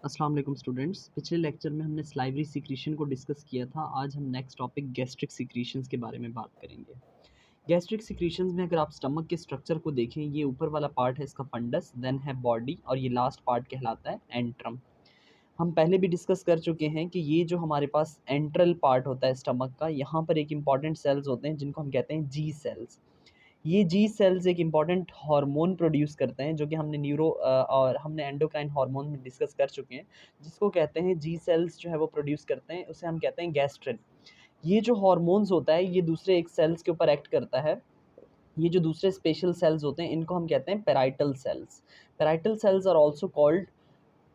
अस्सलाम वालेकुम स्टूडेंट्स। पिछले लेक्चर में हमने सलाइवरी सीक्रेशन को डिस्कस किया था। आज हम नेक्स्ट टॉपिक गैस्ट्रिक सीक्रेशंस के बारे में बात करेंगे। गैस्ट्रिक सीक्रेशंस में अगर आप स्टमक के स्ट्रक्चर को देखें, ये ऊपर वाला पार्ट है इसका फंडस, देन है बॉडी और ये लास्ट पार्ट कहलाता है एंट्रम। हम पहले भी डिस्कस कर चुके हैं कि ये जो हमारे पास एंट्रल पार्ट होता है स्टमक का, यहाँ पर एक इंपॉर्टेंट सेल्स होते हैं जिनको हम कहते हैं जी सेल्स। ये जी सेल्स एक इम्पॉर्टेंट हार्मोन प्रोड्यूस करते हैं जो कि हमने और हमने एंडोक्राइन हार्मोन में डिस्कस कर चुके हैं, जिसको कहते हैं जी सेल्स जो है वो प्रोड्यूस करते हैं, उसे हम कहते हैं गैस्ट्रिन। ये जो हार्मोन्स होता है ये दूसरे एक सेल्स के ऊपर एक्ट करता है। ये जो दूसरे स्पेशल सेल्स होते हैं इनको हम कहते हैं parietal cells. Parietal cells are also called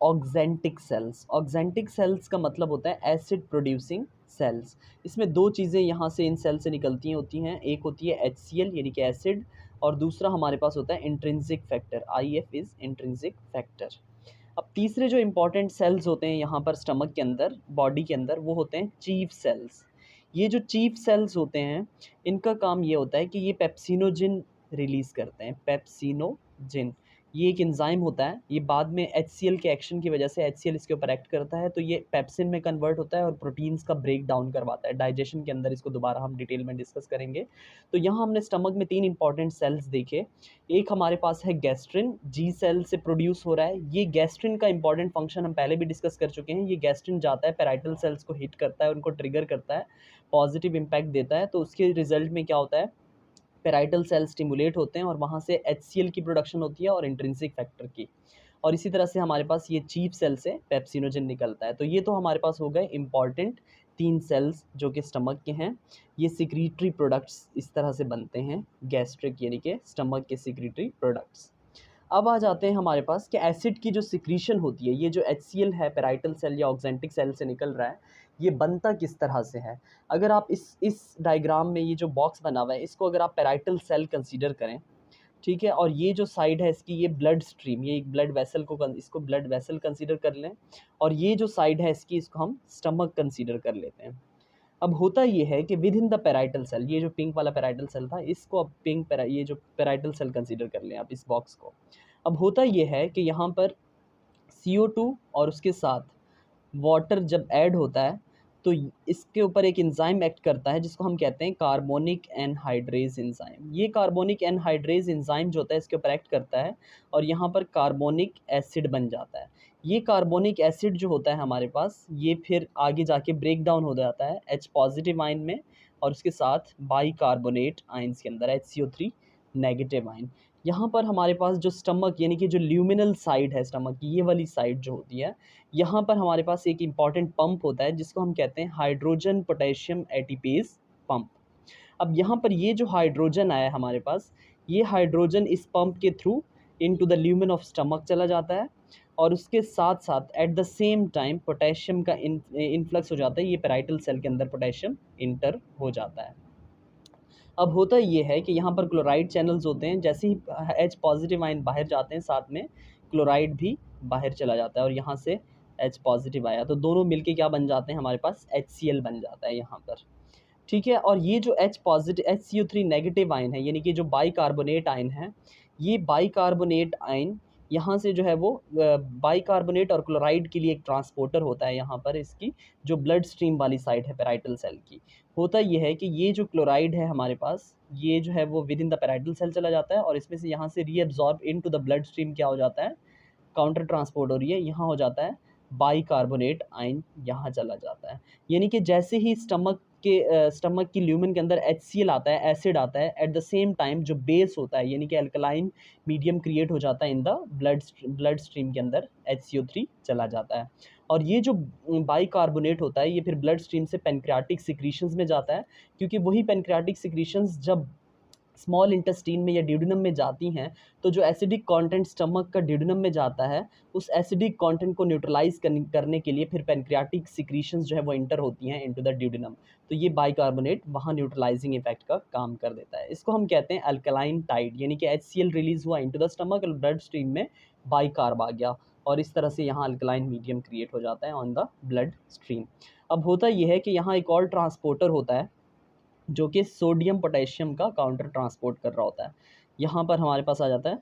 oxyntic cells. Oxyntic cells का मतलब होता है एसिड प्रोड्यूसिंग सेल्स। इसमें दो चीज़ें यहाँ से इन सेल से निकलती होती हैं, एक होती है HCl यानी कि एसिड, और दूसरा हमारे पास होता है intrinsic factor. IF is intrinsic factor. अब तीसरे जो इंपॉर्टेंट सेल्स होते हैं यहाँ पर स्टमक के अंदर, बॉडी के अंदर, वो होते हैं चीफ सेल्स। ये जो चीफ सेल्स होते हैं इनका काम ये होता है कि ये पेप्सिनोजिन रिलीज़ करते हैं। पेप्सिनोजिन ये एक एंजाइम होता है, ये बाद में HCl के एक्शन की वजह से HCl इसके ऊपर एक्ट करता है तो ये पेप्सिन में कन्वर्ट होता है और प्रोटीन्स का ब्रेक डाउन करवाता है। डाइजेशन के अंदर इसको दोबारा हम डिटेल में डिस्कस करेंगे। तो यहाँ हमने स्टमक में 3 इंपॉर्टेंट सेल्स देखे। एक हमारे पास है गैस्ट्रिन, जी सेल से प्रोड्यूस हो रहा है। ये गैस्ट्रिन का इंपॉर्टेंट फंक्शन हम पहले भी डिस्कस कर चुके हैं। ये गैस्ट्रिन जाता है पैराइटल सेल्स को हिट करता है, उनको ट्रिगर करता है, पॉजिटिव इम्पैक्ट देता है। तो उसके रिजल्ट में क्या होता है, पेराइटल सेल स्टिमुलेट होते हैं और वहाँ से HCl की प्रोडक्शन होती है और इंट्रिंसिक फैक्टर की। और इसी तरह से हमारे पास ये चीफ सेल से पेप्सिनोजन निकलता है। तो ये तो हमारे पास हो गए इंपॉर्टेंट 3 सेल्स जो कि स्टमक के हैं। ये सिक्रीटरी प्रोडक्ट्स इस तरह से बनते हैं, गैस्ट्रिक यानी कि स्टमक के सिक्रीटरी प्रोडक्ट्स। अब आ जाते हैं हमारे पास कि एसिड की जो सिक्रीशन होती है, ये जो HCl है पेराइटल सेल या ऑक्जेंटिक सेल से निकल रहा है, ये बनता किस तरह से है। अगर आप इस डायग्राम में ये जो बॉक्स बना हुआ है इसको अगर आप पेराइटल सेल कंसीडर करें, ठीक है, और ये जो साइड है इसकी ये ब्लड स्ट्रीम, ये एक ब्लड वेसल को इसको ब्लड वेसल कंसीडर कर लें, और ये जो साइड है इसकी इसको हम स्टमक कंसीडर कर लेते हैं। अब होता ये है कि within the parietal cell, ये जो पिंक वाला पेराइटल सेल था इसको अब ये जो पेराइटल सेल कंसीडर कर लें आप इस बॉक्स को। अब होता ये है कि यहाँ पर CO2 और उसके साथ वाटर जब ऐड होता है तो इसके ऊपर एक एंजाइम एक्ट करता है जिसको हम कहते हैं कार्बोनिक एनहाइड्रेज एंजाइम। ये कार्बोनिक एनहाइड्रेज एंजाइम जो होता है इसके ऊपर एक्ट करता है और यहाँ पर कार्बोनिक एसिड बन जाता है। ये कार्बोनिक एसिड जो होता है हमारे पास, ये फिर आगे जाके ब्रेक डाउन हो जाता है H पॉजिटिव आयन में और उसके साथ बाइकार्बोनेट आयन्स के अंदर HCO3 नेगेटिव आयन। यहाँ पर हमारे पास जो स्टमक यानी कि जो ल्यूमिनल साइड है स्टमक की, ये वाली साइड जो होती है, यहाँ पर हमारे पास एक इम्पॉर्टेंट पंप होता है जिसको हम कहते हैं हाइड्रोजन पोटेशियम एटीपेज पंप। अब यहाँ पर ये जो हाइड्रोजन आया है हमारे पास, ये हाइड्रोजन इस पंप के through into the lumen of stomach चला जाता है और उसके साथ साथ at the same time potassium का इन्फ्लक्स हो जाता है। ये पेराइटल सेल के अंदर पोटेशियम इंटर हो जाता है। अब होता ये है कि यहाँ पर क्लोराइड चैनल्स होते हैं, जैसे ही H पॉजिटिव आयन बाहर जाते हैं साथ में क्लोराइड भी बाहर चला जाता है और यहाँ से H पॉजिटिव आया तो दोनों मिलके क्या बन जाते हैं, हमारे पास HCl बन जाता है यहाँ पर, ठीक है। और ये जो H positive HCO3 negative ion है यानी कि जो बाइकार्बोनेट आयन है, ये बाइकार्बोनेट आयन यहाँ से जो है वो बाइकार्बोनेट और क्लोराइड के लिए एक ट्रांसपोर्टर होता है। यहाँ पर इसकी जो ब्लड स्ट्रीम वाली साइड है पेराइटल सेल की, होता ये है कि ये जो क्लोराइड है हमारे पास, ये जो है वो within the parietal cell चला जाता है और इसमें से यहाँ से reabsorb into the blood stream क्या हो जाता है, काउंटर ट्रांसपोर्ट हो रही है, यहाँ हो जाता है बाइकार्बोनेट आयन यहाँ चला जाता है। यानी कि जैसे ही स्टमक की ल्यूमेन के अंदर HCl आता है, एसिड आता है, एट द सेम टाइम जो बेस होता है यानी कि अल्कलाइन मीडियम क्रिएट हो जाता है इन द ब्लड स्ट्रीम के अंदर, HCO3 चला जाता है। और ये जो बाइकार्बोनेट होता है ये फिर ब्लड स्ट्रीम से पेनक्रियाटिक सिक्रीशंस में जाता है, क्योंकि वही पेनक्रियाटिक सिक्रीशंस जब स्मॉल इंटेस्टीन में या ड्यूडेनम में जाती हैं तो जो एसिडिक कंटेंट स्टमक का ड्यूडेनम में जाता है, उस एसिडिक कंटेंट को न्यूट्रलाइज करने के लिए फिर पेनक्रियाटिक सिक्रीशंस जो है वो इंटर होती हैं इनटू द ड्यूडेनम। तो ये बाइकार्बोनेट वहाँ न्यूट्रलाइजिंग इफेक्ट का काम कर देता है। इसको हम कहते हैं अल्कलाइन टाइड, यानी कि HCl रिलीज हुआ इनटू द स्टमक और ब्लड स्ट्रीम में बाइकार्ब आ गया और इस तरह से यहाँ अल्कलाइन मीडियम क्रिएट हो जाता है ऑन द ब्लड स्ट्रीम। अब होता यह है कि यहाँ एक और ट्रांसपोर्टर होता है जो कि सोडियम पोटेशियम का काउंटर ट्रांसपोर्ट कर रहा होता है। यहाँ पर हमारे पास आ जाता है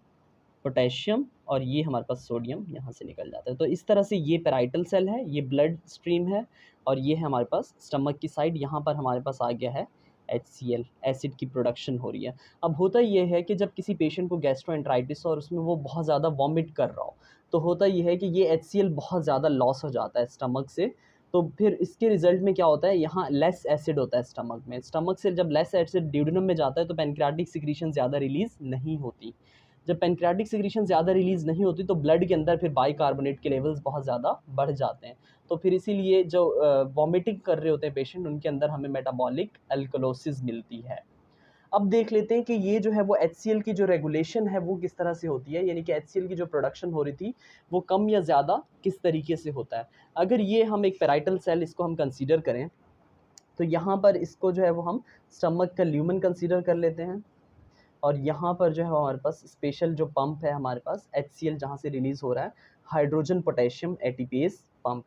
पोटेशियम और ये हमारे पास सोडियम यहाँ से निकल जाता है। तो इस तरह से ये पैराइटल सेल है, ये ब्लड स्ट्रीम है और ये है हमारे पास स्टमक की साइड। यहाँ पर हमारे पास आ गया है HCl, एसिड की प्रोडक्शन हो रही है। अब होता ये है कि जब किसी पेशेंट को गैस्ट्रोएंटराइटिस और उसमें वो बहुत ज़्यादा वॉमिट कर रहा हो, तो होता ये है कि ये HCl बहुत ज़्यादा लॉस हो जाता है स्टमक से। तो फिर इसके रिजल्ट में क्या होता है, यहाँ लेस एसिड होता है स्टमक में। स्टमक से जब लेस एसिड ड्यूडेनम में जाता है तो पैनक्रियाटिक सिक्रीशन ज़्यादा रिलीज़ नहीं होती। जब पैनक्रियाटिक सिक्रीशन ज़्यादा रिलीज़ नहीं होती तो ब्लड के अंदर फिर बाइकार्बोनेट के लेवल्स बहुत ज़्यादा बढ़ जाते हैं। तो फिर इसीलिए जो वॉमिटिंग कर रहे होते हैं पेशेंट, उनके अंदर हमें मेटाबॉलिक अल्कलोसिस मिलती है। अब देख लेते हैं कि ये जो है वो HCl की जो रेगुलेशन है वो किस तरह से होती है, यानी कि HCl की जो प्रोडक्शन हो रही थी वो कम या ज़्यादा किस तरीके से होता है। अगर ये हम एक पैराइटल सेल इसको हम कंसीडर करें, तो यहाँ पर इसको जो है वो हम स्टमक का ल्यूमन कंसीडर कर लेते हैं। और यहाँ पर जो है हमारे पास स्पेशल जो पंप है हमारे पास HCl जहाँ से रिलीज़ हो रहा है, hydrogen potassium ATPase pump,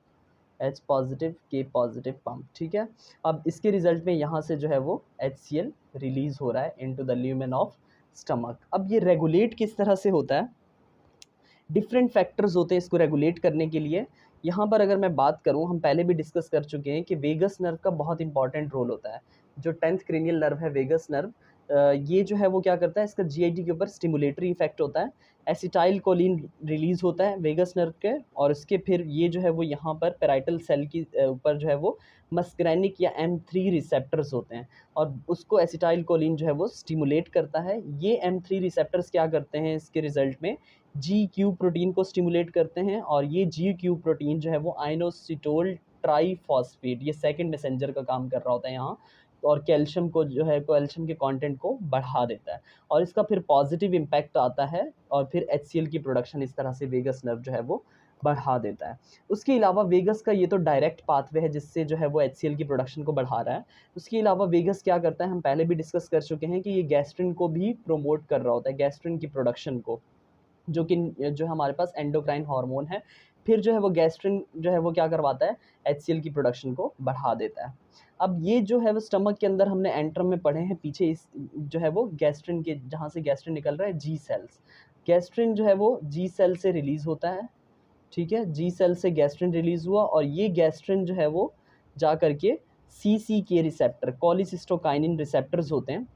H positive K positive pump, ठीक है। अब इसके रिजल्ट में यहाँ से जो है वो HCl रिलीज़ हो रहा है into the lumen of stomach. अब ये रेगुलेट किस तरह से होता है, डिफरेंट फैक्टर्स होते हैं इसको रेगुलेट करने के लिए। यहाँ पर अगर मैं बात करूँ, हम पहले भी डिस्कस कर चुके हैं कि वेगस नर्व का बहुत इंपॉर्टेंट रोल होता है। जो 10th क्रेनियल नर्व है वेगस नर्व, ये जो है वो क्या करता है, इसका GIT के ऊपर स्टिमुलेटरी इफेक्ट होता है। एसिटाइल कोलिन रिलीज होता है वेगस नर्व के, और इसके फिर ये जो है वो यहाँ पर पैराइटल सेल की ऊपर जो है वो मस्करेनिक या M3 रिसेप्टर्स होते हैं, और उसको एसिटाइल कोलिन जो है वो स्टिमुलेट करता है। ये M3 रिसेप्टर्स क्या करते हैं, इसके रिजल्ट में GQ प्रोटीन को स्टिमुलेट करते हैं, और ये GQ प्रोटीन जो है वो आइनोसिटोल ट्राइफॉस्फेट, ये सेकंड मैसेंजर का काम कर रहा होता है यहाँ, और कैल्शियम को जो है कैल्शियम के कंटेंट को बढ़ा देता है, और इसका फिर पॉजिटिव इम्पैक्ट आता है, और फिर HCl की प्रोडक्शन इस तरह से वेगस नर्व जो है वो बढ़ा देता है। उसके अलावा वेगस का ये तो डायरेक्ट पाथवे है जिससे जो है वो HCl की प्रोडक्शन को बढ़ा रहा है। उसके अलावा वेगस क्या करता है, हम पहले भी डिस्कस कर चुके हैं कि ये गैस्ट्रिन को भी प्रोमोट कर रहा होता है, गैस्ट्रिन की प्रोडक्शन को, जो कि जो हमारे पास एंडोक्राइन हार्मोन है। फिर जो है वो गैस्ट्रिन जो है वो क्या करवाता है, HCl की प्रोडक्शन को बढ़ा देता है। अब ये जो है वो स्टमक के अंदर हमने एंट्रम में पढ़े हैं पीछे, इस जो है वो गैस्ट्रिन के, जहाँ से गैस्ट्रिन निकल रहा है, G सेल्स। गैस्ट्रिन जो है वो G सेल से रिलीज़ होता है, ठीक है। G सेल से गैस्ट्रिन रिलीज़ हुआ, और ये गैस्ट्रिन जो है वो जा करके CCK रिसेप्टर, कोलिसिस्टोकाइनिन रिसेप्टर्स होते हैं,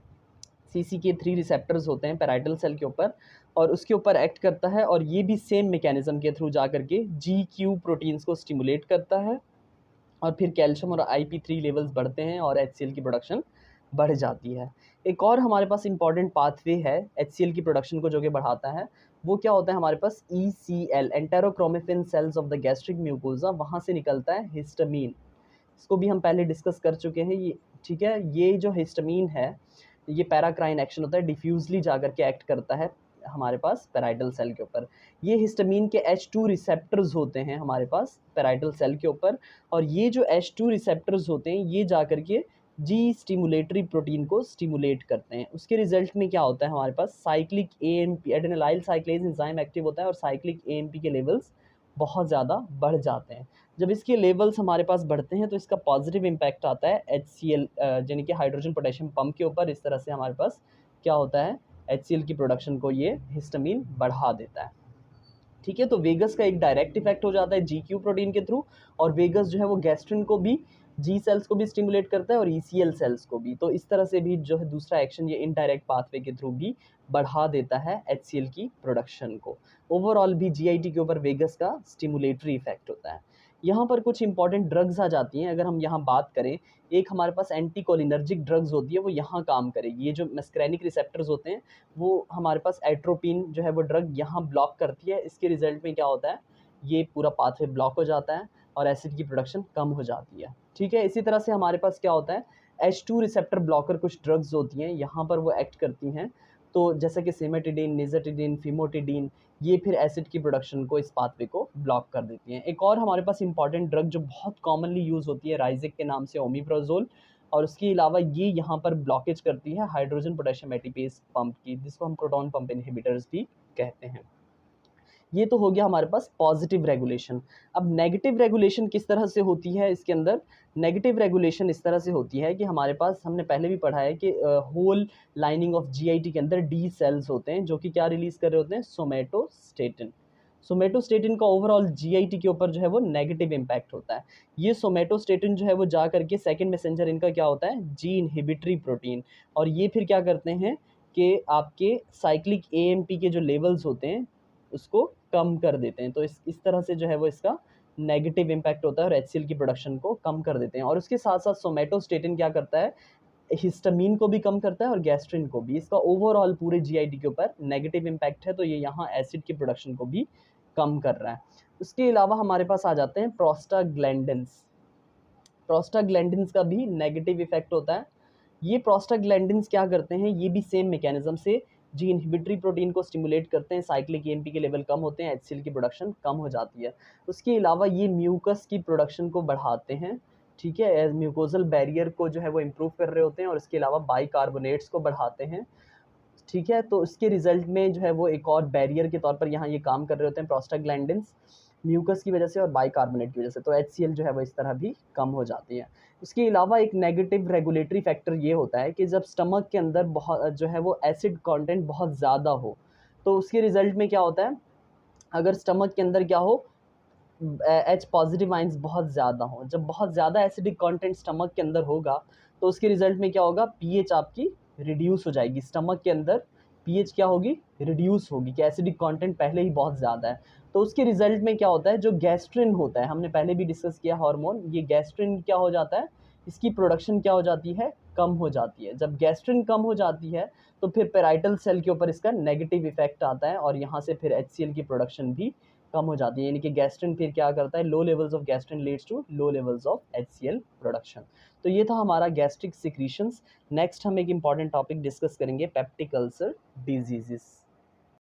CCK3 रिसेप्टर्स होते हैं पैराइटल सेल के ऊपर, और उसके ऊपर एक्ट करता है, और ये भी सेम मैकेनिज्म के थ्रू जा करके GQ प्रोटीन्स को स्टिमुलेट करता है, और फिर कैल्शियम और IP3 लेवल्स बढ़ते हैं और HCl की प्रोडक्शन बढ़ जाती है। एक और हमारे पास इंपॉर्टेंट पाथवे है HCl की प्रोडक्शन को जो कि बढ़ाता है, वो क्या होता है हमारे पास, ECL, enterochromaffin cells of the gastric mucosa, वहाँ से निकलता है हिस्टामीन। इसको भी हम पहले डिस्कस कर चुके हैं ये, ठीक है। ये जो हिस्टामीन है, ये पैराक्राइन एक्शन होता है, डिफ्यूजली जाकर के एक्ट करता है हमारे पास पैराइटल सेल के ऊपर। ये हिस्टामीन के H2 रिसेप्टर्स होते हैं हमारे पास पैराइटल सेल के ऊपर, और ये जो H2 रिसेप्टर्स होते हैं ये जाकर के G स्टिमुलेटरी प्रोटीन को स्टिमुलेट करते हैं। उसके रिजल्ट में क्या होता है, हमारे पास cyclic AMP, adenylyl cyclase enzyme active होता है, और साइक्लिक AMP के लेवल्स बहुत ज़्यादा बढ़ जाते हैं। जब इसके लेवल्स हमारे पास बढ़ते हैं तो इसका पॉजिटिव इम्पैक्ट आता है HCl यानी कि हाइड्रोजन पोटेशियम पंप के ऊपर। इस तरह से हमारे पास क्या होता है, HCl की प्रोडक्शन को ये हिस्टामीन बढ़ा देता है, ठीक है। तो वेगस का एक डायरेक्ट इफेक्ट हो जाता है GQ प्रोटीन के थ्रू, और वेगस जो है वो गैस्ट्रिन को भी, G सेल्स को भी स्टिमुलेट करता है, और ECL सेल्स को भी। तो इस तरह से भी जो है दूसरा एक्शन ये इनडायरेक्ट पाथवे के थ्रू भी बढ़ा देता है HCl की प्रोडक्शन को। ओवरऑल भी GIT के ऊपर वेगस का स्टिमुलेटरी इफेक्ट होता है। यहाँ पर कुछ इंपॉर्टेंट ड्रग्स आ जाती हैं, अगर हम यहाँ बात करें, एक हमारे पास एंटीकोलिनर्जिक ड्रग्स होती है, वो यहाँ काम करेगी। ये जो मस्करेनिक रिसेप्टर्स होते हैं वो हमारे पास एट्रोपिन जो है वो ड्रग यहाँ ब्लॉक करती है। इसके रिजल्ट में क्या होता है, ये पूरा पाथवे ब्लॉक हो जाता है और एसिड की प्रोडक्शन कम हो जाती है, ठीक है। इसी तरह से हमारे पास क्या होता है, H2 रिसेप्टर ब्लॉकर कुछ ड्रग्स होती हैं, यहाँ पर वो एक्ट करती हैं। तो जैसे कि सिमेटिडीन, निज़ाटिडीन, फिमोटिडीन, ये फिर एसिड की प्रोडक्शन को, इस पाथवे को ब्लॉक कर देती हैं। एक और हमारे पास इंपॉर्टेंट ड्रग जो बहुत कॉमनली यूज़ होती है राइजिक के नाम से, ओमिप्राजोल, और उसके अलावा ये यहाँ पर ब्लॉकेज करती है हाइड्रोजन पोटेशियम एटीपेज पंप की, जिसको हम प्रोटॉन पंप इनहिबिटर्स भी कहते हैं। ये तो हो गया हमारे पास पॉजिटिव रेगुलेशन। अब नेगेटिव रेगुलेशन किस तरह से होती है इसके अंदर? नेगेटिव रेगुलेशन इस तरह से होती है कि हमारे पास, हमने पहले भी पढ़ा है कि होल लाइनिंग ऑफ जीआईटी के अंदर डी सेल्स होते हैं जो कि क्या रिलीज कर रहे होते हैं? सोमेटोस्टेटिन। सोमेटोस्टेटिन का ओवरऑल जीआईटी के ऊपर जो है वो नेगेटिव इम्पैक्ट होता है। ये सोमेटोस्टेटिन जो है वो जा करके सेकंड मैसेंजर इनका क्या होता है? जी इनहिबिटरी प्रोटीन। और ये फिर क्या करते हैं कि आपके साइक्लिक एएमपी के जो लेवल्स होते हैं उसको कम कर देते हैं। तो इस तरह से जो है वो इसका नेगेटिव इम्पैक्ट होता है और एचसीएल की प्रोडक्शन को कम कर देते हैं। और उसके साथ साथ सोमेटोस्टेटिन क्या करता है? हिस्टामीन को भी कम करता है और गैस्ट्रिन को भी। इसका ओवरऑल पूरे जीआईटी के ऊपर नेगेटिव इम्पैक्ट है, तो ये यहाँ एसिड की प्रोडक्शन को भी कम कर रहा है। उसके अलावा हमारे पास आ जाते हैं प्रोस्टाग्लैंडिन्स। प्रोस्टाग्लैंडिन्स का भी नेगेटिव इफेक्ट होता है। ये प्रोस्टाग्लैंडिन्स क्या करते हैं? ये भी सेम मैकेनिज्म से जी इनहिबिटरी प्रोटीन को स्टिमुलेट करते हैं, साइक्लिक एएमपी के लेवल कम होते हैं, एचसीएल की प्रोडक्शन कम हो जाती है। उसके अलावा ये म्यूकस की प्रोडक्शन को बढ़ाते हैं, ठीक है, म्यूकोजल बैरियर को जो है वो इम्प्रूव कर रहे होते हैं, और इसके अलावा बाइकार्बोनेट्स को बढ़ाते हैं, ठीक है। तो इसके रिजल्ट में जो है वो एक और बैरियर के तौर पर यहाँ ये काम कर रहे होते हैं प्रोस्टाग्लैंडिन्स, म्यूकस की वजह से और बाइकार्बोनेट की वजह से। तो एचसीएल जो है वो इस तरह भी कम हो जाती है। इसके अलावा एक नेगेटिव रेगुलेटरी फैक्टर ये होता है कि जब स्टमक के अंदर बहुत जो है वो एसिड कंटेंट बहुत ज़्यादा हो, तो उसके रिजल्ट में क्या होता है? अगर स्टमक के अंदर क्या हो, एच पॉजिटिव आइंस बहुत ज़्यादा हो, जब बहुत ज़्यादा एसिडिक कंटेंट स्टमक के अंदर होगा तो उसके रिजल्ट में क्या होगा? पीएच आपकी रिड्यूस हो जाएगी। स्टमक के अंदर पीएच क्या होगी? रिड्यूस होगी, कि एसिडिक कंटेंट पहले ही बहुत ज़्यादा है। तो उसके रिजल्ट में क्या होता है? जो गैस्ट्रिन होता है, हमने पहले भी डिस्कस किया हार्मोन, ये गैस्ट्रिन क्या हो जाता है? इसकी प्रोडक्शन क्या हो जाती है? कम हो जाती है। जब गैस्ट्रिन कम हो जाती है तो फिर पेराइटल सेल के ऊपर इसका नेगेटिव इफेक्ट आता है, और यहाँ से फिर एचसीएल की प्रोडक्शन भी कम हो जाती है। यानी कि गैस्ट्रिन फिर क्या करता है? Low levels of gastrin leads to low levels of HCl production. तो ये था हमारा गैस्ट्रिक सिक्रीशंस। नेक्स्ट हम एक इंपॉर्टेंट टॉपिक डिस्कस करेंगे, पेप्टिक अल्सर डिजीजेस।